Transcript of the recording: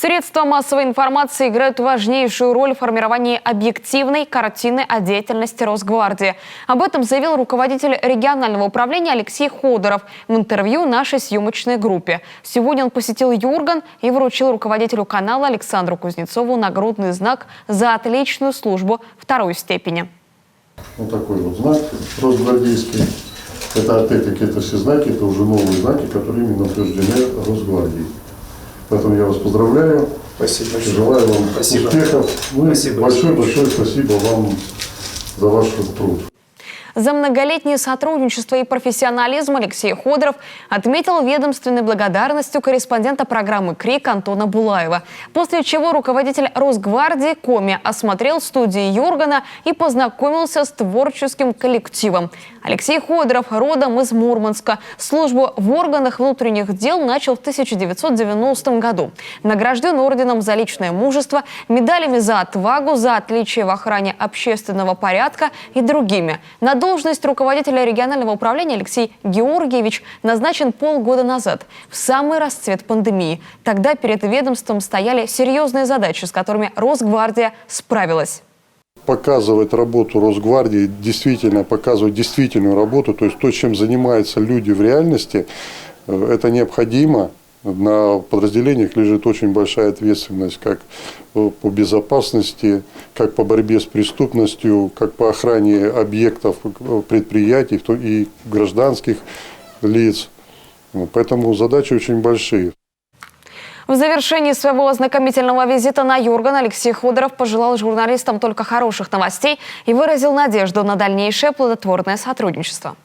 Средства массовой информации играют важнейшую роль в формировании объективной картины о деятельности Росгвардии. Об этом заявил руководитель регионального управления Алексей Ходоров в интервью нашей съемочной группе. Сегодня он посетил Юрган и вручил руководителю канала Александру Кузнецову нагрудный знак за отличную службу второй степени. Вот такой вот знак росгвардейский. Это опять-таки это все знаки, это уже новые знаки, которые именно утверждены Росгвардией. Поэтому я вас поздравляю. Спасибо. Желаю вам успехов. Большое спасибо вам за ваш труд. За многолетнее сотрудничество и профессионализм Алексей Ходоров отметил ведомственной благодарностью корреспондента программы «Крик» Антона Булаева. После чего руководитель Росгвардии Коми осмотрел студии Юргана и познакомился с творческим коллективом. Алексей Ходоров родом из Мурманска. Службу в органах внутренних дел начал в 1990 году. Награжден орденом за личное мужество, медалями за отвагу, за отличие в охране общественного порядка и другими. На должность руководителя регионального управления Алексей Георгиевич назначен полгода назад, в самый расцвет пандемии. Тогда перед ведомством стояли серьезные задачи, с которыми Росгвардия справилась. Показывать работу Росгвардии, действительно показывать действительную работу, то есть то, чем занимаются люди в реальности, это необходимо. На подразделениях лежит очень большая ответственность как по безопасности, как по борьбе с преступностью, как по охране объектов, предприятий и гражданских лиц. Поэтому задачи очень большие. В завершении своего ознакомительного визита на Юрган Алексей Ходоров пожелал журналистам только хороших новостей и выразил надежду на дальнейшее плодотворное сотрудничество.